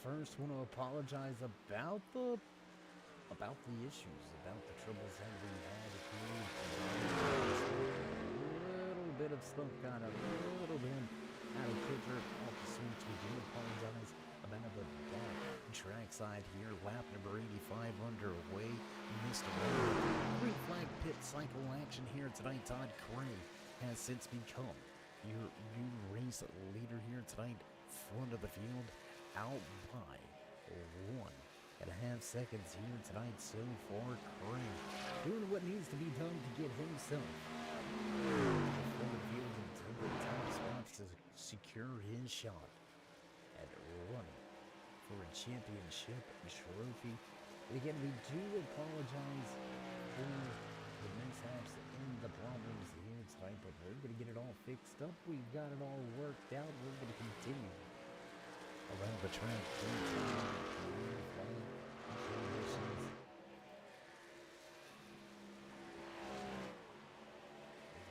first want to apologize about the issues, about the troubles that we had here. A little bit of stuff got a little bit out of kilter off the switch. We do apologize about the trackside here. Lap number 85 underway. Missed a green flag pit cycle action here tonight. Todd Craig has since become your new race leader here tonight. Front of the field, out by 1.5 seconds here tonight so far. Craig doing what needs to be done to get himself front of the field into the top spots to secure his shot at running for a championship trophy. And again, we do apologize for the mishaps and the problems here tonight, but we're going to get it all fixed up. We've got it all worked out. We're going to continue around the track.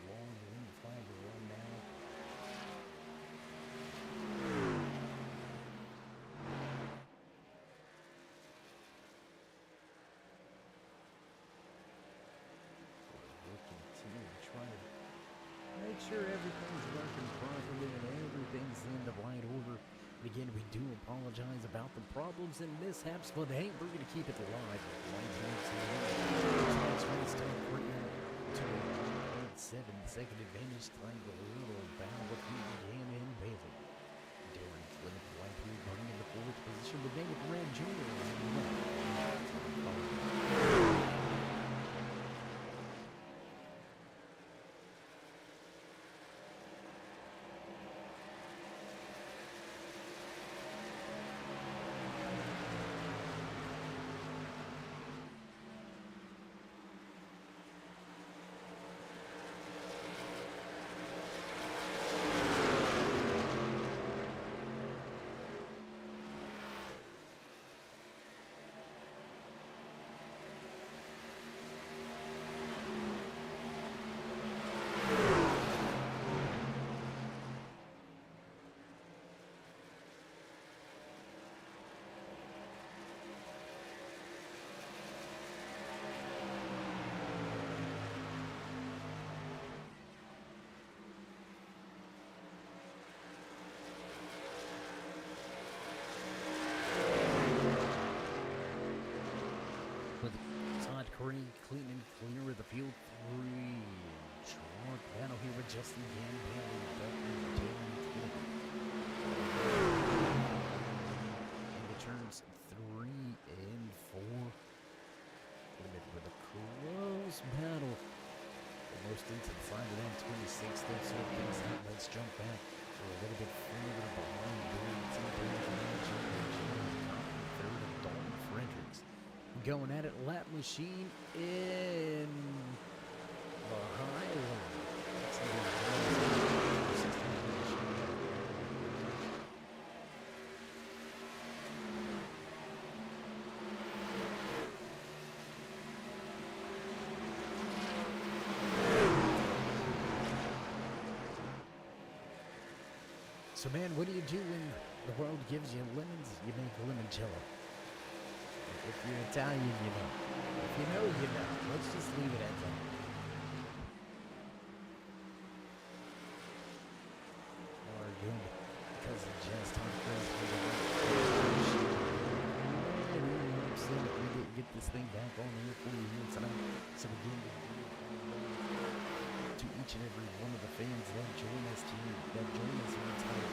Long green flag to run now. We'll continue to try to make sure everything's working properly and everything's in the right order. But again, we do apologize about the problems and mishaps, but hey, we're going to keep it alive. Second advantage, trying a little battle between Jam and Bailey. Darren Clement Whitehead running in the fourth position with David Red Jr. Craig clean and clear of the field. 3 truck battle here with Justin Gambale into turns 3 and 4. With a close battle. Almost into the side of that 26. Still sort things out. Let's jump back. We're a little bit further behind. Third of Dalton Fredericks. Going at it, lap machine in the high line. So man, what do you do when the world gives you lemons? You make limoncello. If you're Italian, you know. If you know, you know. Let's just leave it at that. Or good, because of just how crazy we get this thing back on here for you here tonight. So again, to each and every one of the fans that join us here tonight.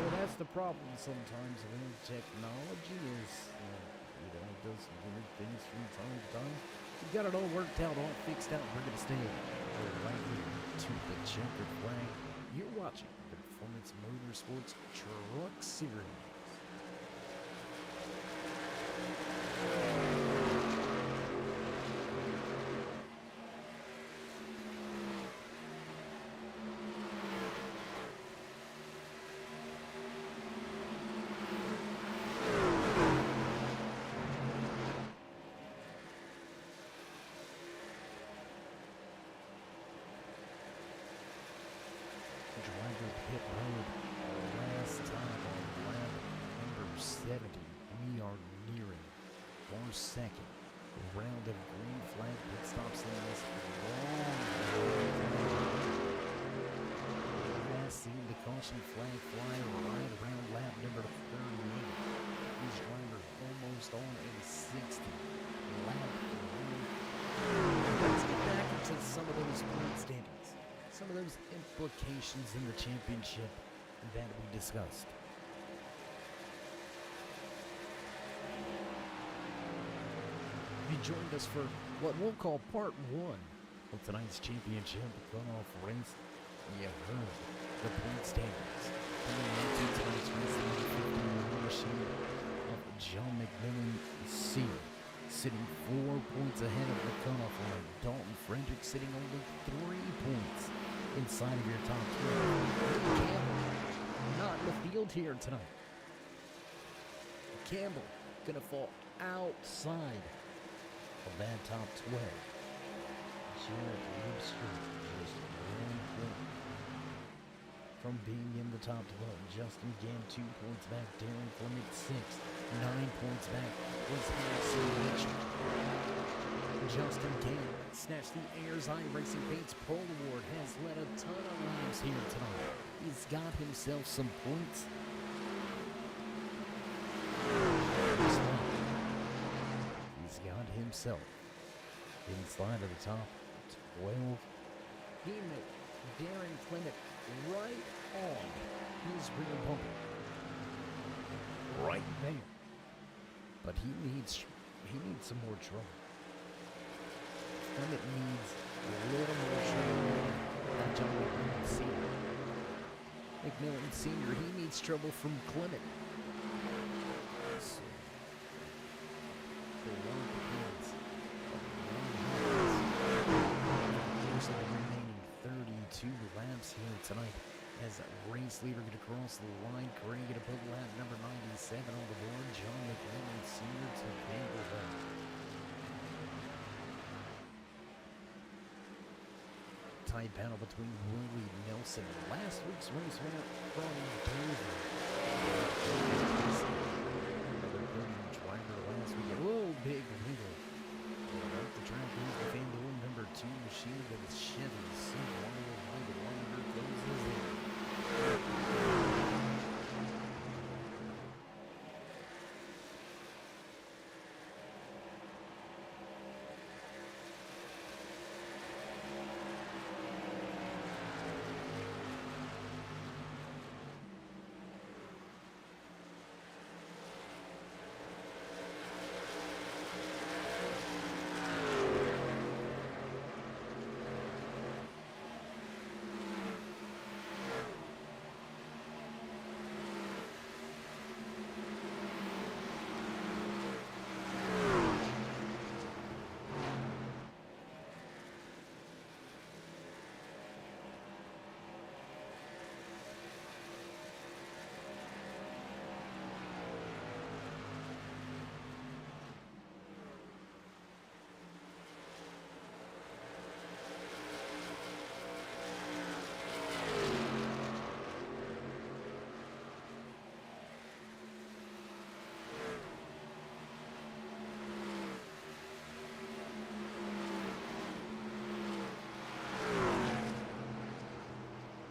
Well, that's the problem sometimes when technology is, it does some weird things from time to time. We've got it all worked out, all fixed out. We're going to stay right here to the checkered flag. You're watching the Performance Motorsports Truck Series. Driver pit road. Last this time on lap number 70, we are nearing our second round of green flag pit stops in this long seeing the caution flag fly right around lap number 38. His driver almost on a 60 lap run. Let's get back into some of those point standings, some of those implications in the championship that we discussed. You joined us for what we'll call part one of tonight's championship cutoff race. You heard the point standings coming into tonight's race. The machine of John McMillan Sr. sitting 4 points ahead of the cutoff line. Dalton Frederick sitting only 3 points inside of your top 12. Campbell not in the field here tonight. Campbell gonna fall outside of that top 12. Jared Lipster just 1 point from being in the top 12. Justin Gann 2 points back. Darren Clement 6. 9 points back was Harrison Mitchell. Justin Gann snatched the Ayers iRacing Paints Pole Award. Has led a ton of laps here tonight. He's got himself some points. He's got himself inside of the top 12. He made Darren Clement right on his rear bumper. Right there. But he needs some more trouble. Clement needs a little more trouble than John McMillan Sr. McMillan Sr., he needs trouble from Clement. So, the one points of the remaining 32 laps here tonight as race leader going to cross the line. Craig going to put lap number 97 on the board. John McMillan Sr. to Campbell Bell. Tight battle between Willie Nelson. Last week's race winner from Dover. Another podium driver last week. Oh, big wiggle. Up the track goes the FanDuel number 2 machine that is Chevy. C101 the longer closes in.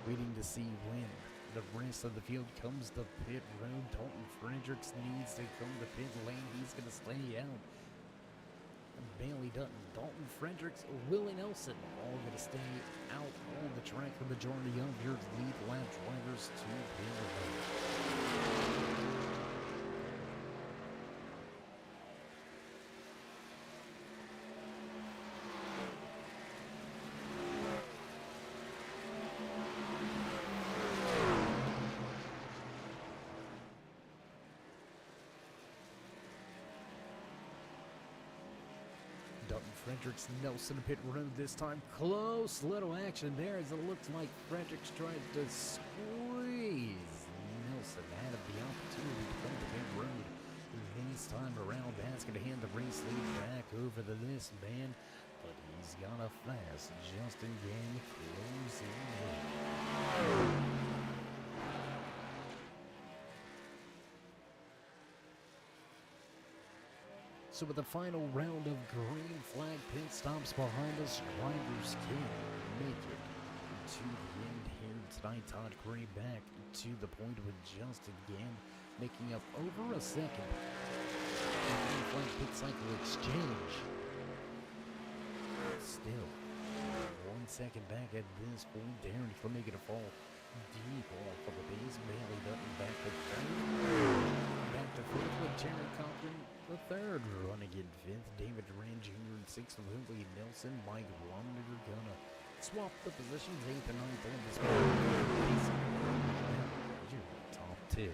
Waiting to see when the rest of the field comes to pit road. Dalton Fredericks needs to come to pit lane. He's going to stay out. Bailey Dutton, Dalton Fredericks, Willie Nelson, all going to stay out on the track. The majority of your lead lap drivers to pit lane. Fredericks, Nelson pit road this time. Close little action there as it looks like Fredericks tried to squeeze. Nelson had the opportunity to come to pit road. This time around, that's going to hand the race lead back over to this man. But he's got a fast Justin Gang closing in. So with the final round of green flag pit stops behind us, drivers can make it to the end here tonight. Todd Gray back to the point with Justin Gann making up over a second. The green flag pit cycle exchange. Still 1 second back at this point. Darren will make it a fall deep off of the base. Bailey Dutton back to third. Back to fourth with Jared Compton, the third, running in fifth. David Duran Jr. in sixth. Willie Nelson, Mike Wonder gonna swap the positions, eighth and ninth on this one. You're top 10.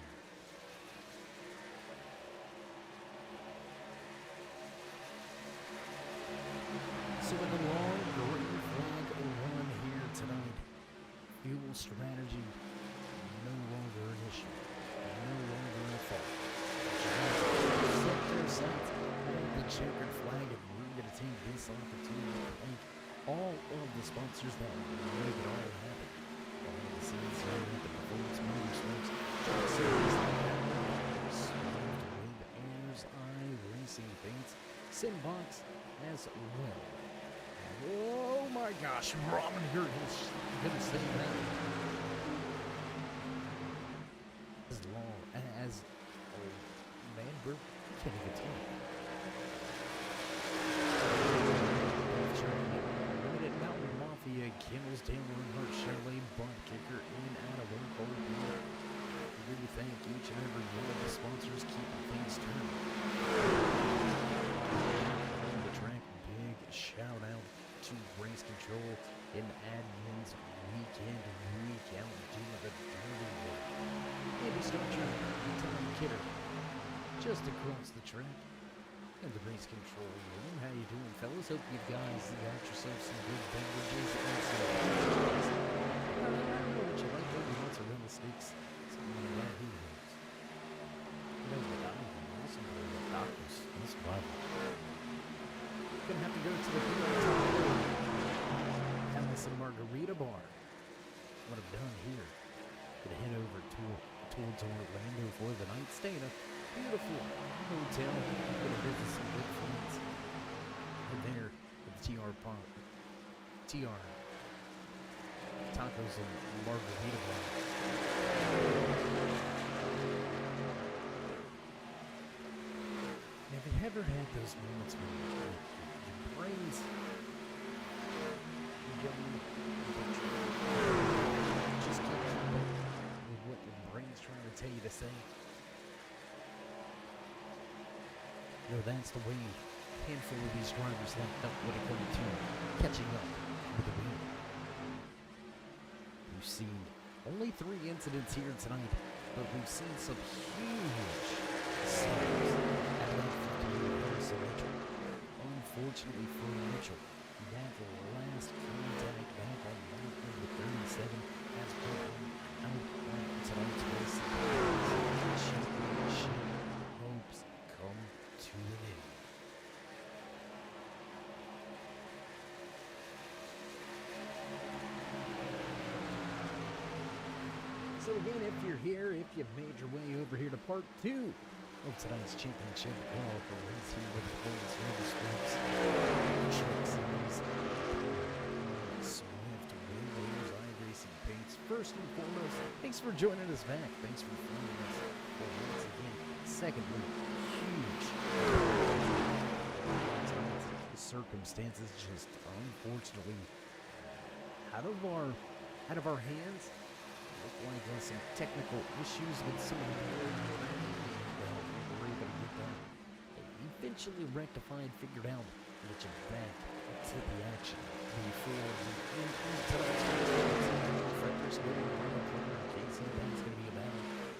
So with the long green flag run here tonight, fuel strategy no longer an issue, no longer a fault. Set their sights on the checkered flag, and we're going to take this opportunity to thank all of the sponsors that make it all happen. Behind the scenes here at the Performance MotorSports Truck Series, with Ayers Eye Racing Paints, Simbox as well. Oh my gosh, Robin here is gonna say that as long as old Manberg can guitar. Limited Mountain Mafia, Kimmels, Taylor, Earnhardt Chevrolet, Bunt Kicker, in out of Old Beer. We really thank each and every one of the sponsors keeping things turning. On the track, big shout out to Race Control and admins week in and week out doing the dirty work. Andy Starcher and Tom Kidder just across the track. And the Race Control room. How you doing, fellas? Hope you guys got yourself some good beverages and some I don't know what you like. Maybe mozzarella sticks. Something like that. Who knows? Who knows what I do? Also, the tacos. That's Bible. Gonna have to go to the Palace and Margarita Bar. What I've done here. Gonna head over towards Orlando for the night. Stay in a beautiful hotel. Gonna visit some good friends. And there at the TR Tacos and Margarita Bar. Have you ever had those moments when your brains just can't keep up with what your brain's trying to tell you to say? No, that's the way a handful of these drivers have felt when it comes to catching up with the wheel. We've seen only 3 incidents here tonight, but we've seen some huge stops at about 58 Harrison Mitchell. Unfortunately for Mitchell, that last contact back on lap number 37 has put him out on tonight's race. Championship hopes come to an end. So again, if you're here, if you've made your way over here to part 2 of tonight's championship race here with the Performance MotorSports Truck Series, Swift Ayers Eye Racing Paints. First and foremost, thanks for joining us back. Thanks for following us. Well, once again, secondly, huge. Circumstances just unfortunately out of our hands. Look like some technical issues with some of the eventually rectified, figured out, and get you back to the action before the end of tonight's race. Frederick's going to Casey. That's going to be about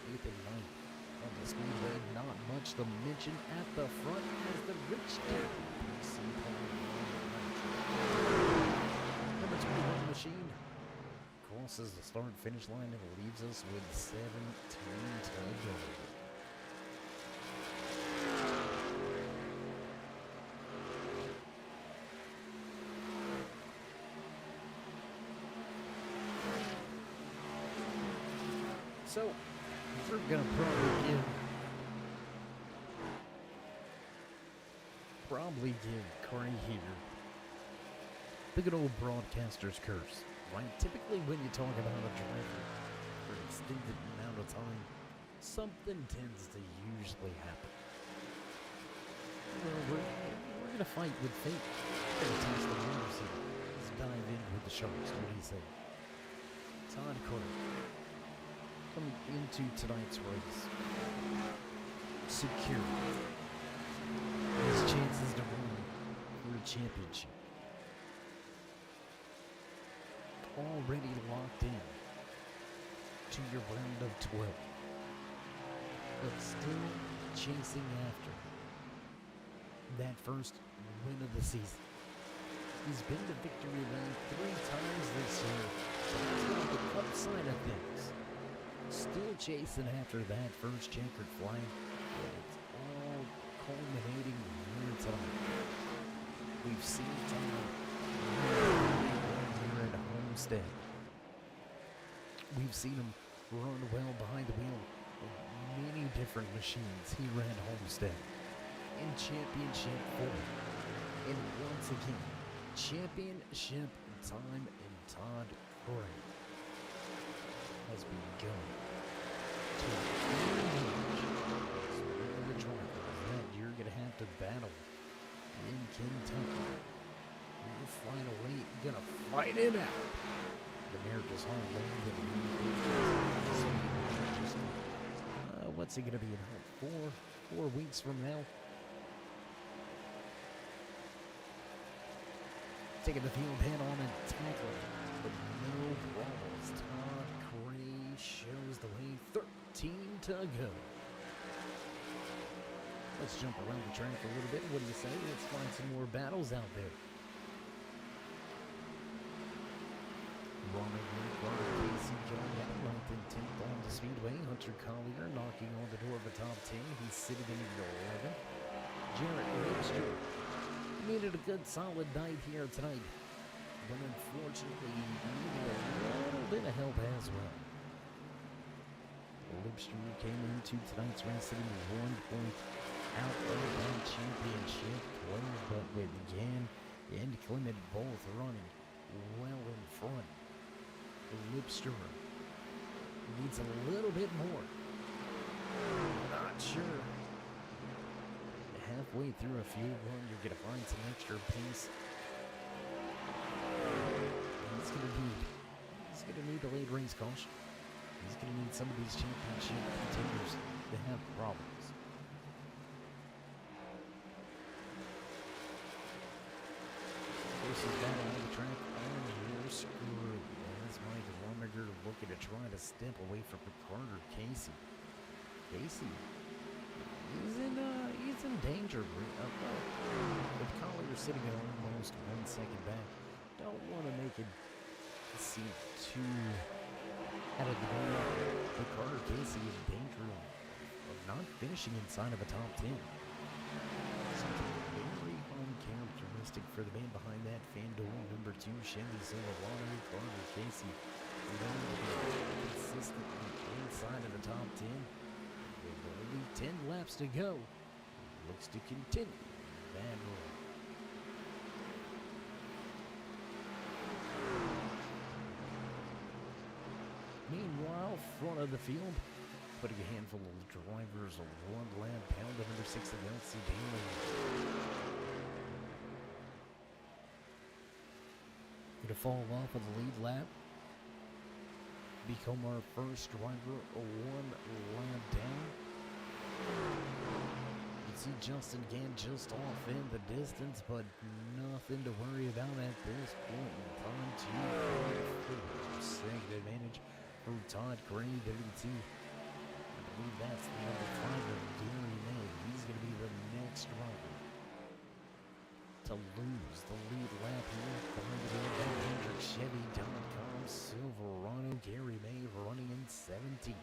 8th and 9th on the speedway. Not much to mention at the front as the Rich PC number 21 machine crosses the start-finish line and leaves us with 17 to go. So, we're going to probably give probably give Corey here the good old broadcaster's curse, right? Typically when you talk about a driver for an extended amount of time, something tends to usually happen. Well, we're going to fight with fate. We're going to test the waters here. Let's dive in with the Sharks. What do you say? Todd Carter coming into tonight's race. Secure his chances to win for a championship. Already locked in to your round of 12. But still chasing after that first win of the season. He's been to victory lane 3 times this year, but he's got the cup side of things. Still chasing after that first checkered flag, but it's all culminating here tonight. We've seen tonight here at Homestead. We've seen him run well behind the wheel of many different machines here at Homestead. In championship form. And once again, championship time in Todd Gray has begun to the drivers that you're going to have to battle in Kentucky. You're finally going to fight it out. America's homeland. What's it going to be about 4 weeks from now? Taking the field head on and tackling, but no problems. Todd Gray shows the way. 13 to go. Let's jump around the track a little bit. What do you say? Let's find some more battles out there. Ronald Garner, Casey John at 9th and 10th on the speedway. Hunter Collier knocking on the door of the top 10. He's sitting in the 11. Jarrett Webster needed a good solid night here tonight, but unfortunately he needed a little bit of help as well. Webster came into tonight's race sitting 1 point out of that championship play, but with Gann and Clement both running well in front. Webster needs a little bit more. Not sure. Halfway through a fuel run, you're going to find some extra pace. He's going to need a late race caution. He's going to need some of these championship contenders to have problems. This is down on the track on your screw. That's Mike Warmiger looking to try to step away from Carter Casey. Casey. He's in danger. With Collier sitting at almost 1 second back, don't want to make it seem too out of the door. But Carter Casey is in danger of not finishing inside of a top 10. Something very uncharacteristic for the man behind that FanDuel number 2 Chevy Silverado. Carter Casey consistently inside of the top 10. With only 10 laps to go, looks to continue that roll. Meanwhile, front of the field, putting a handful of drivers on 1 lap, pound of number 6 of LC Daly. Going to fall off of the lead lap. Become our first driver 1 lap down. You see Justin Gann just off in the distance, but nothing to worry about at this point in time. 2.4 advantage for Todd Gray. There you see, I believe that's the number 5 of Gary May. He's going to be the next driver to lose the lead lap here behind the wheel of Hendrick Chevy.com Silverado. Gary May running in 17th.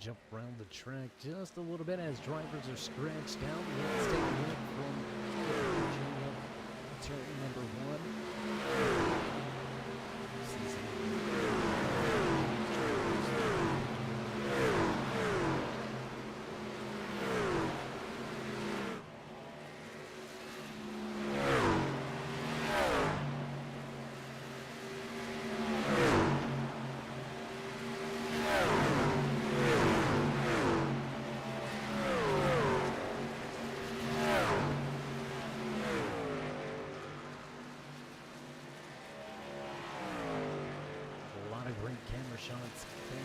jump around the track just a little bit as drivers are scratched out. Let's take a look from turn number 1. Great camera shots. Big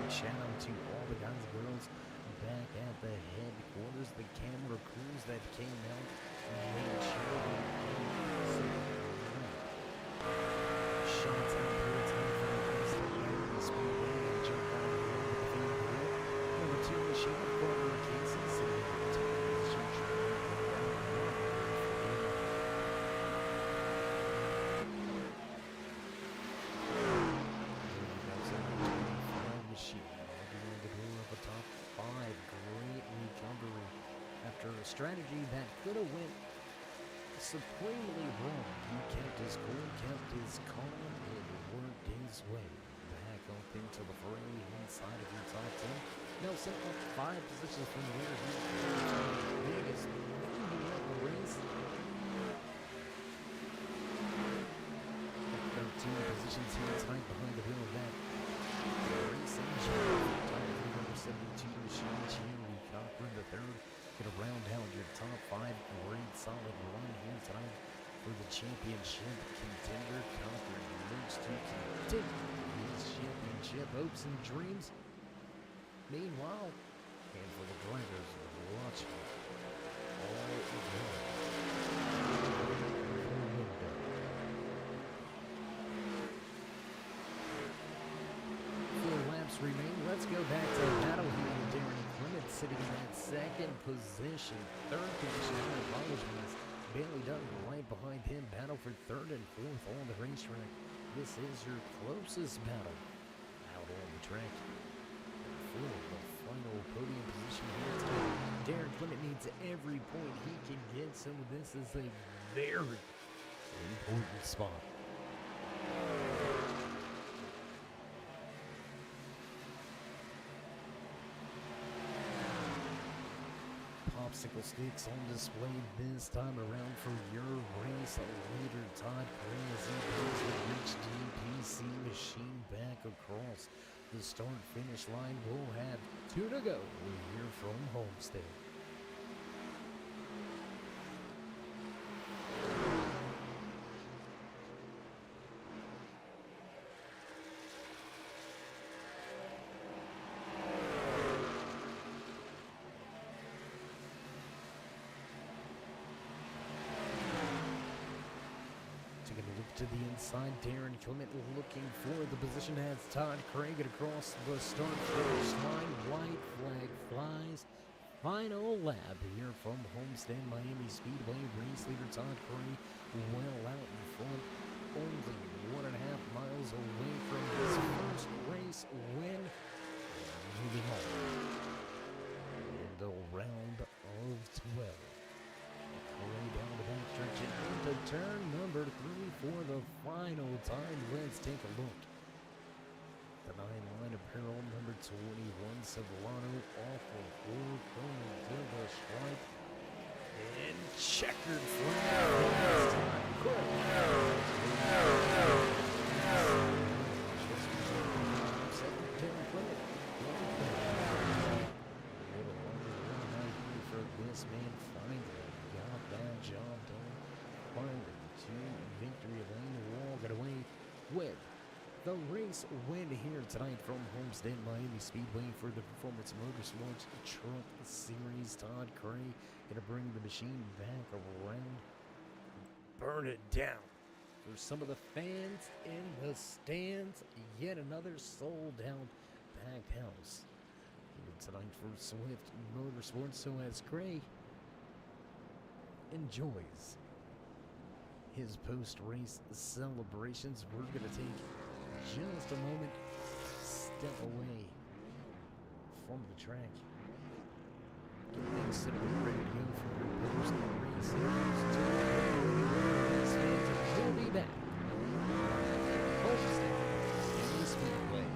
shout out to all the guys and girls back at the headquarters, the camera crews that came out and made sure shots out here tonight for the speedway and jump out of the field. Number 2 machine of Corner Casey sitting in the position. After a strategy that could have went supremely wrong, he kept his cool, kept his calm, and worked his way back up into the fray inside of your top 10. Nelson up 5 positions from the leader. He's the biggest leading up the race. 13 positions here tonight behind the wheel of that racing champion. Number 72 machine, Chandler Cochran the third. Gonna round out your top 5. Great solid run here tonight for the championship contender. Cochran looks to continue his championship hopes and dreams. Meanwhile, and for the drivers watching, all good. Remain. Let's go back to battle here. Darren Clement sitting in that second position. Third position, I apologize. Bailey Dutton right behind him. Battle for third and fourth on the racetrack. This is your closest battle out on the track. For the final podium position here tonight. Darren Clement needs every point he can get, so this is a very important spot. Popsicle sticks on display this time around for your race leader Todd Gray as he goes the Rich DPC machine back across the start-finish line. We'll have 2 to go here from Homestead. To the inside, Darren Clement looking for the position as Todd Craig across the start-finish line. White flag flies. Final lap here from Homestead Miami Speedway. Race leader Todd Craig well out in front, only 1.5 miles away from his first race win. Moving on. And a round of 12. Way down the backstretch and into turn number 3 for the final time. Let's take a look. The 9-line apparel number 21 Sevillano off of 4 going to the stripe. And checkered flag this time. For this man finally got that job done. Finally to victory lane, walking away with the race win here tonight from Homestead Miami Speedway for the Performance Motorsports Truck Series. Todd Cray gonna bring the machine back around, burn it down for some of the fans in the stands. Yet another sold-out packed house here tonight for Swift Motorsports. So as Cray enjoys his post-race celebrations, we're going to take just a moment, step away onto the track. Get things set up ready to go for your personal race. We'll be back. Homestead and Speedway.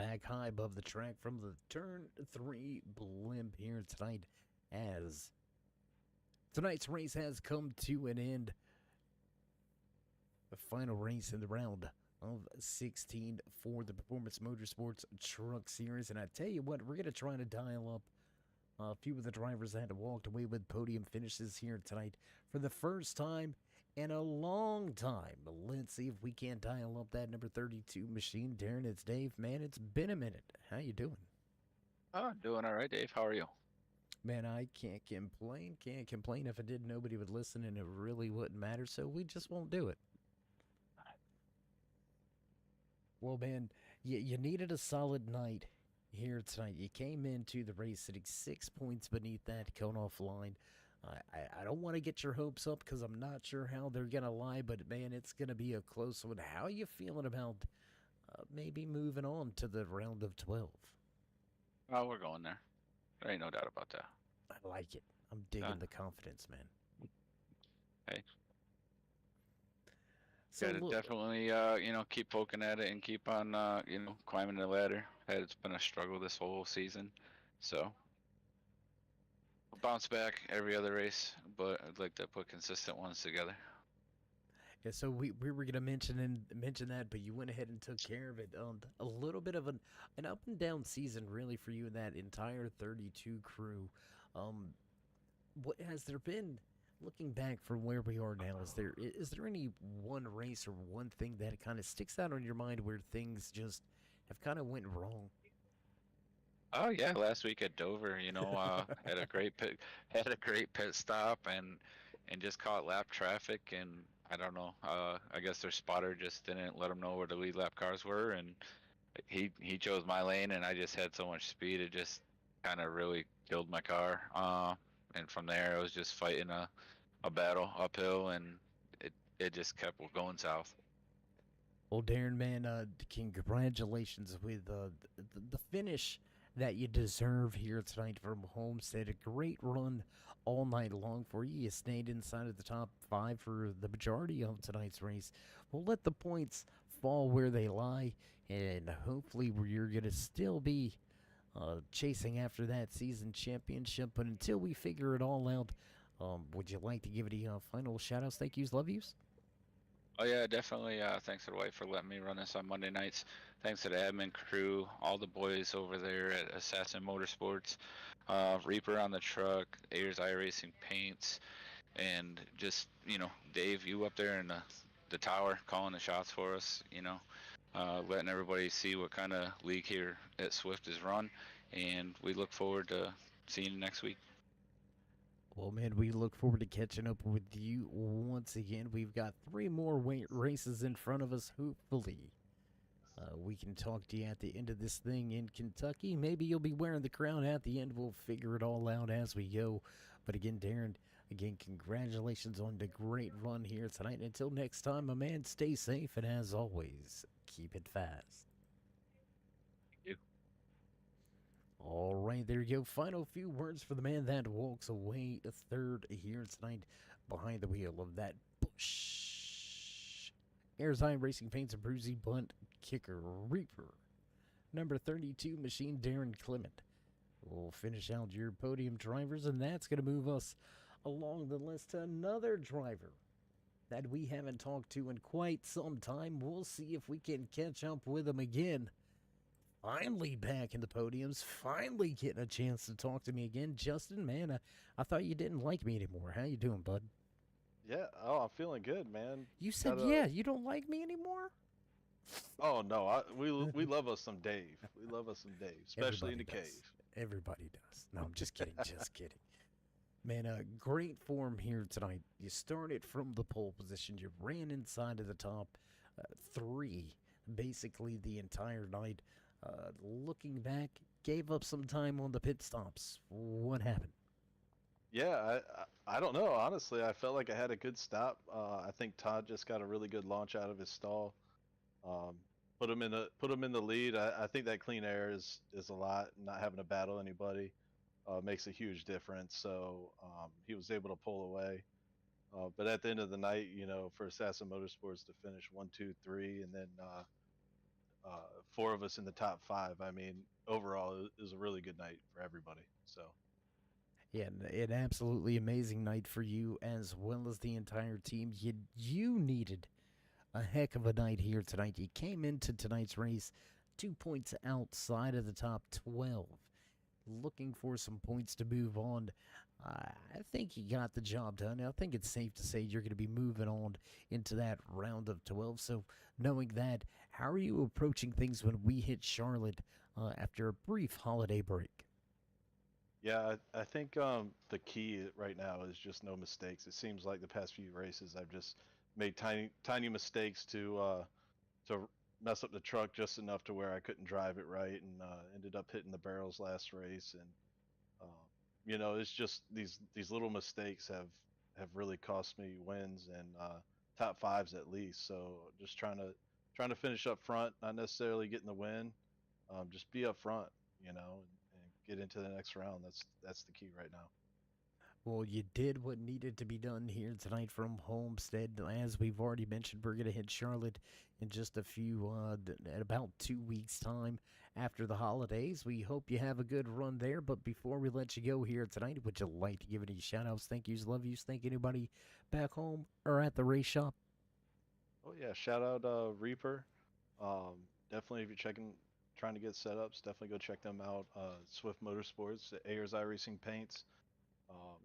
back high above the track from the turn 3 blimp here tonight, as tonight's race has come to an end. The final race in the round of 16 for the Performance Motorsports Truck Series. And I tell you what, we're going to try to dial up a few of the drivers that walked away with podium finishes here tonight for the first time in a long time. Let's see if we can't dial up that number 32 machine. Darren, it's Dave. Man, it's been a minute. How you doing? Oh, doing all right, Dave. How are you? Man, I can't complain. Can't complain. If I did, nobody would listen and it really wouldn't matter, so we just won't do it. Well, man, you needed a solid night here tonight. You came into the race sitting 6 points beneath that cutoff line. I don't want to get your hopes up because I'm not sure how they're going to lie, but man, it's going to be a close one. How are you feeling about maybe moving on to the round of 12? Oh, we're going there. There ain't no doubt about that. I like it. I'm digging the confidence, man. Hey, So gotta look, definitely, keep poking at it and keep on, climbing the ladder. It's been a struggle this whole season, so we'll bounce back every other race, but I'd like to put consistent ones together. yeah, so we were gonna mention that, but you went ahead and took care of it. A little bit of an up and down season, really, for you and that entire 32 crew. Um, what has there been? Looking back from where we are now, is there any one race or one thing that kind of sticks out on your mind where things just have kind of went wrong? Oh yeah, last week at Dover, had a great pit stop and just caught lap traffic, and I don't know. I guess their spotter just didn't let them know where the lead lap cars were, and he chose my lane, and I just had so much speed it just kind of really killed my car. And from there, I was just fighting a battle uphill, and it just kept going south. Well, Darren, man, congratulations with the finish that you deserve here tonight from Homestead. A great run all night long for you. You stayed inside of the top 5 for the majority of tonight's race. We'll let the points fall where they lie, and hopefully you're going to still be chasing after that season championship. But until we figure it all out, would you like to give it a final shout-outs, thank yous, love yous? Oh yeah, definitely. Thanks to the wife for letting me run this on Monday nights. Thanks to the admin crew, all the boys over there at Assassin Motorsports, Reaper on the truck, Ayers iRacing Paints, and just Dave, you up there in the tower calling the shots for us. Letting everybody see what kind of league here at Swift is run, and we look forward to seeing you next week. Well, man, we look forward to catching up with you once again. We've got 3 more races in front of us. Hopefully, we can talk to you at the end of this thing in Kentucky. Maybe you'll be wearing the crown at the end. We'll figure it all out as we go. But again, Darren, congratulations on the great run here tonight. Until next time, my man, stay safe, and as always, keep it fast. Thank you. All right, there you go. Final few words for the man that walks away third here tonight behind the wheel of that Busch Airtime Racing Paints and Bruzy Bunt Kicker Reaper. Number 32 machine Darren Clement will finish out your podium drivers, and that's going to move us along the list to another driver that we haven't talked to in quite some time. We'll see if we can catch up with him again. Finally back in the podiums, finally getting a chance to talk to me again. Justin, man, I thought you didn't like me anymore. How you doing, bud? Yeah. Oh, I'm feeling good, man. You said, yeah, you don't like me anymore? Oh no, we love us some Dave. We love us some Dave, especially Everybody in the does. cave. Everybody does. No, I'm just kidding. Just kidding. Man, great form here tonight. You started from the pole position. You ran inside of the top 3 basically the entire night. Looking back, gave up some time on the pit stops. What happened? Yeah, I don't know. Honestly, I felt like I had a good stop. I think Todd just got a really good launch out of his stall. Um, put him in the lead. I think that clean air is a lot. Not having to battle anybody makes a huge difference. So he was able to pull away. But at the end of the night, for Assassin Motorsports to finish 1, 2, 3, and then 4 of us in the top 5. I mean, overall, it was a really good night for everybody. So Yeah, an absolutely amazing night for you as well as the entire team. You needed a heck of a night here tonight. You came into tonight's race 2 points outside of the top 12, looking for some points to move on. I think you got the job done. I think it's safe to say you're going to be moving on into that round of 12. So, knowing that, how are you approaching things when we hit Charlotte after a brief holiday break? yeah, I think the key right now is just no mistakes. It seems like the past few races I've just made tiny mistakes to mess up the truck just enough to where I couldn't drive it right, and ended up hitting the barrels last race. And um, it's just these little mistakes have really cost me wins and top 5s at least. So just trying to finish up front, not necessarily getting the win. Just be up front, and get into the next round. That's the key right now. Well, you did what needed to be done here tonight from Homestead. As we've already mentioned, we're going to hit Charlotte in just at about 2 weeks' time after the holidays. We hope you have a good run there. But before we let you go here tonight, would you like to give any shout outs, thank yous, love yous, thank anybody back home or at the race shop? Oh yeah, shout out Reaper. Definitely if you're trying to get setups, definitely go check them out. Swift Motorsports, Ayers iRacing Paints.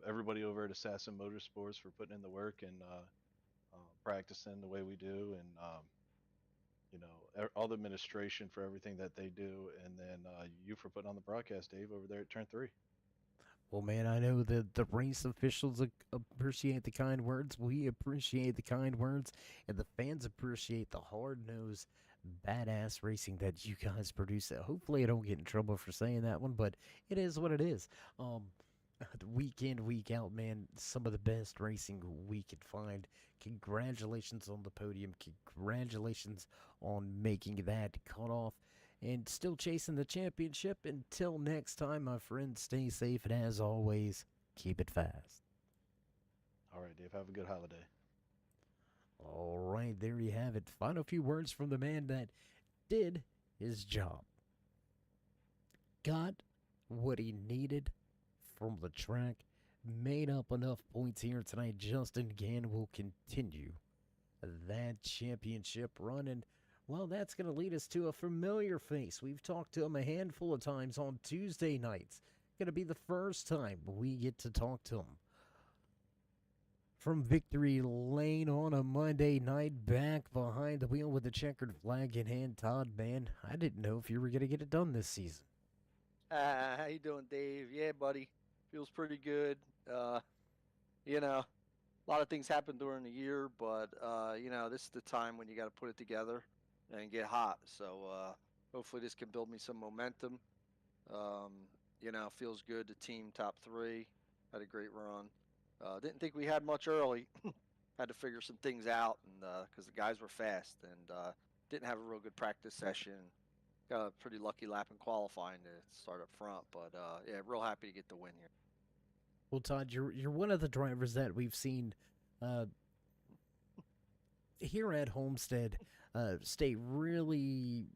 Everybody over at Assassin Motorsports for putting in the work and practicing the way we do, and all the administration for everything that they do, and then you for putting on the broadcast, Dave, over there at Turn 3. Well, man, I know that the race officials appreciate the kind words. We appreciate the kind words. And the fans appreciate the hard nosed, badass racing that you guys produce. Hopefully, I don't get in trouble for saying that one, but it is what it is. Um, Week in, week out, man, some of the best racing we could find. Congratulations on the podium. Congratulations on making that cutoff and still chasing the championship. Until next time, my friends, stay safe, and as always, keep it fast. All right, Dave, have a good holiday. All right, there you have it. Final few words from the man that did his job. Got what he needed from the track, made up enough points here tonight. Justin Gann will continue that championship run. And, well, that's going to lead us to a familiar face. We've talked to him a handful of times on Tuesday nights. Going to be the first time we get to talk to him. From Victory Lane on a Monday night, back behind the wheel with the checkered flag in hand. Todd, man, I didn't know if you were going to get it done this season. How you doing, Dave? Yeah, buddy. Feels pretty good. A lot of things happen during the year, but this is the time when you got to put it together and get hot. So hopefully this can build me some momentum. Feels good. The team top 3 had a great run. Didn't think we had much early. Had to figure some things out, and because the guys were fast, and didn't have a real good practice session. Got a pretty lucky lap in qualifying to start up front, but yeah, real happy to get the win here. Well, Todd, you're one of the drivers that we've seen here at Homestead stay really,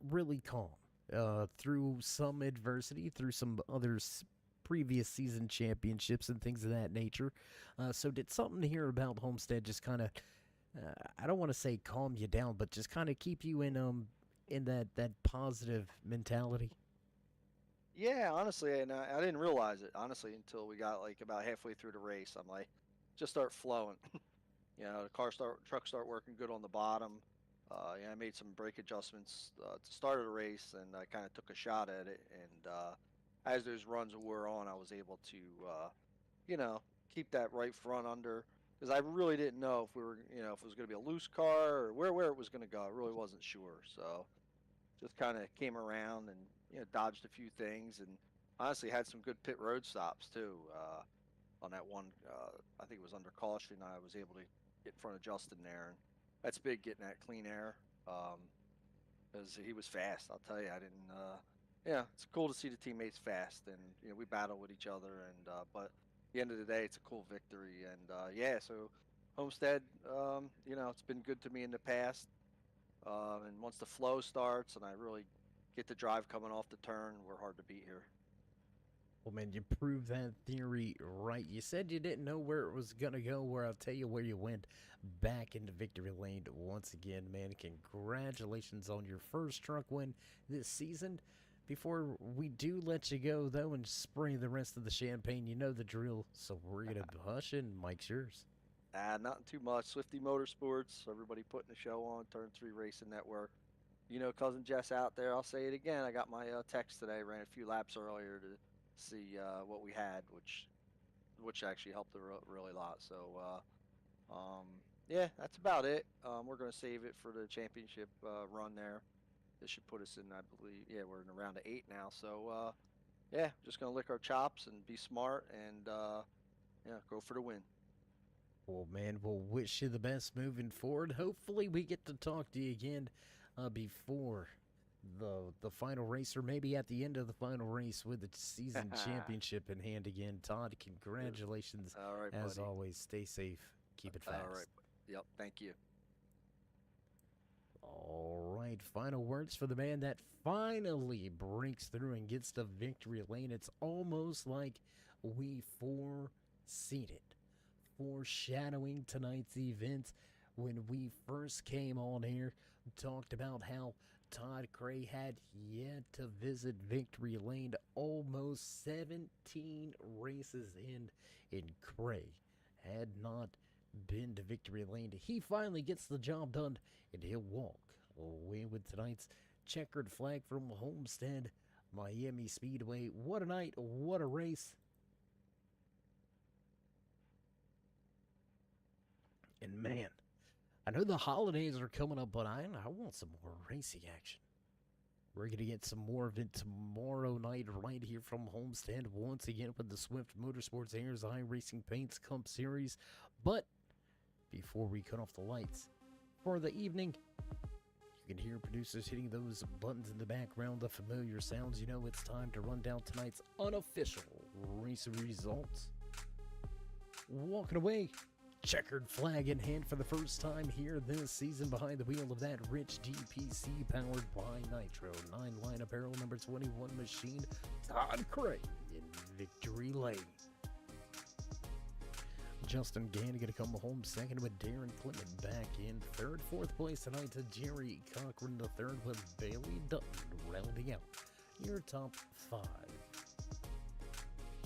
really calm through some adversity, through some other previous season championships and things of that nature. So did something here about Homestead just kind of, I don't want to say calm you down, but just kind of keep you in that positive mentality? Yeah, honestly, and I didn't realize it honestly until we got like about halfway through the race. I'm like, just start flowing. The truck start working good on the bottom. I made some brake adjustments to start the race, and I kind of took a shot at it. And as those runs wore on, I was able to, keep that right front under, because I really didn't know if we were, if it was going to be a loose car or where it was going to go. I really wasn't sure. So just kind of came around and dodged a few things, and honestly had some good pit road stops too. On that one, I think it was under caution. I was able to get in front of Justin there, and that's big getting that clean air. Because he was fast. I'll tell you, I didn't. Yeah, it's cool to see the teammates fast, and we battle with each other, and but at the end of the day, it's a cool victory, and yeah. So Homestead, it's been good to me in the past. And once the flow starts and I really get the drive coming off the turn, we're hard to beat here. Well, man, you proved that theory right. You said you didn't know where it was going to go, where I'll tell you where you went, back into victory lane once again, man. Congratulations on your first truck win this season. Before we do let you go, though, and spray the rest of the champagne, you know the drill, so we're going to hush and Mike's yours. Not too much. Swifty Motorsports, everybody putting the show on, Turn 3 Racing Network. You know, Cousin Jess out there, I'll say it again. I got my text today, ran a few laps earlier to see what we had, which actually helped a really lot. So, yeah, that's about it. We're going to save it for the championship run there. This should put us in, I believe, yeah, we're in around 8 now. So, yeah, just going to lick our chops and be smart and, yeah, go for the win. Well, man, we'll wish you the best moving forward. Hopefully we get to talk to you again before the final race, or maybe at the end of the final race with the season championship in hand again. Todd, congratulations. All right, as buddy. always. Stay safe. Keep it fast. All right. Yep, thank you. All right, final words for the man that finally breaks through and gets to victory lane. It's almost like we foreseen it, foreshadowing tonight's event. When we first came on air, talked about how Todd Cray had yet to visit victory lane, almost 17 races in, and Cray had not been to victory lane. He finally gets the job done, and he'll walk away with tonight's checkered flag from Homestead Miami Speedway. What a night, what a race. And man, I know the holidays are coming up, but I want some more racing action. We're going to get some more of it tomorrow night right here from Homestead once again with the Swift Motorsports Ayers iRacing Paints Cup Series. But before we cut off the lights for the evening, you can hear producers hitting those buttons in the background, the familiar sounds. You know it's time to run down tonight's unofficial race results. Walking away, checkered flag in hand for the first time here this season behind the wheel of that rich DPC powered by Nitro 9-line apparel number 21 machine, Todd Cray in victory lane. Justin Gann going to come home second with Darren Clement back in third. Fourth place tonight to Jerry Cochran the third with Bailey Dutton rounding out your top 5.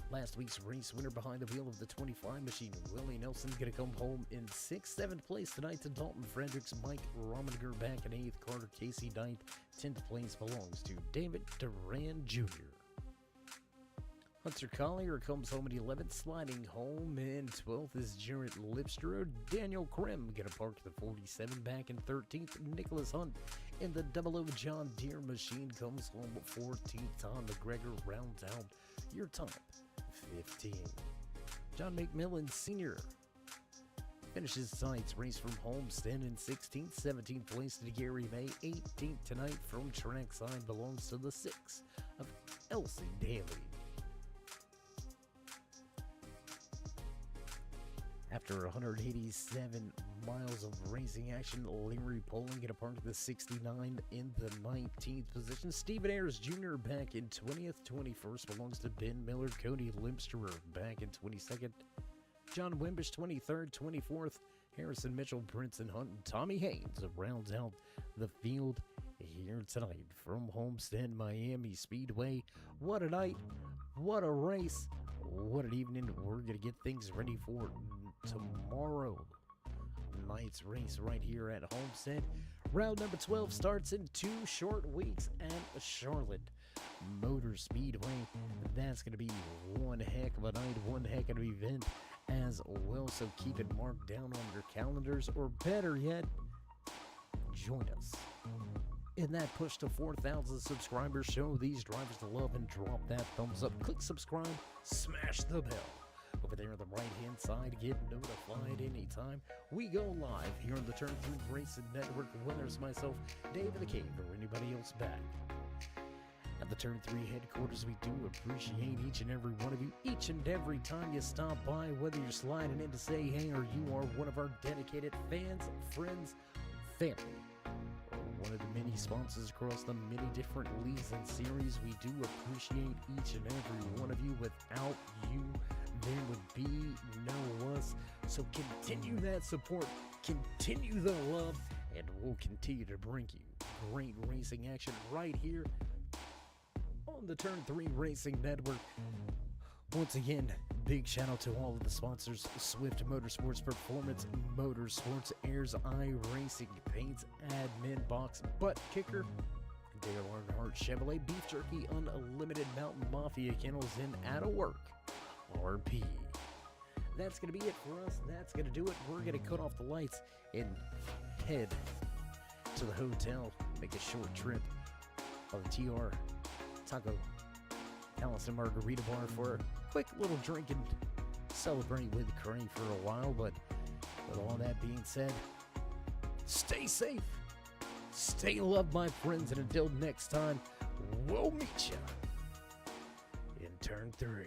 Last week's race winner behind the wheel of the 25 machine, Willie Nelson, going to come home in 6th. 7th place tonight to Dalton Fredericks. Mike Rominger back in 8th. Carter Casey 9th. 10th place belongs to David Duran Jr. Hunter Collier comes home in 11th. Sliding home in 12th is Jarrett Lipster. Daniel Krim going to park the 47 back in 13th. Nicholas Hunt in the 00 John Deere machine comes home 14th. Tom McGregor rounds out your top 15. John McMillan Sr. finishes tonight's race from Homestead in 16th. 17th place to Gary May. 18th tonight from Trackside belongs to the 6 of Elsie Daly. After 187 miles of racing action, Larry Poling going to park the 69 in the 19th position. Stephen Ayers Jr. back in 20th. 21st belongs to Ben Miller. Cody Limsterer back in 22nd. John Wimbish 23rd. 24th, Harrison Mitchell, Princeton Hunt, and Tommy Haynes rounds out the field here tonight from Homestead Miami Speedway. What a night, what a race, what an evening. We're going to get things ready for tomorrow night's race right here at Homestead. Round number 12 starts in 2 short weeks at Charlotte Motor Speedway. That's going to be one heck of a night, one heck of an event as well, so keep it marked down on your calendars, or better yet, join us in that push to 4,000 subscribers. Show these drivers the love and drop that thumbs up. Click subscribe, smash the bell over there on the right-hand side. Get notified anytime we go live here on the Turn 3 Racing Network, whether it's myself, Dave the Cave, or anybody else back at the Turn 3 headquarters. We do appreciate each and every one of you, each and every time you stop by, whether you're sliding in to say hey or you are one of our dedicated fans, friends, family, or one of the many sponsors across the many different leagues and series. We do appreciate each and every one of you. Without you, there would be no us. So continue that support, continue the love, and we'll continue to bring you great racing action right here on the Turn 3 Racing Network. Once again, big shout out to all of the sponsors: Swift Motorsports Performance, MotorSports, Airs Eye Racing, Paints, Admin Box, Butt Kicker, Dale Earnhardt Chevrolet, Beef Jerky, Unlimited Mountain Mafia Kennels, and Out of Work RP. That's going to be it for us. That's going to do it. We're going to cut off the lights and head to the hotel, make a short trip on the TR Taco Allison Margarita Bar for a quick little drink and celebrate with Crane for a while. But with all that being said, stay safe, stay loved, my friends, and until next time, we'll meet you in Turn 3.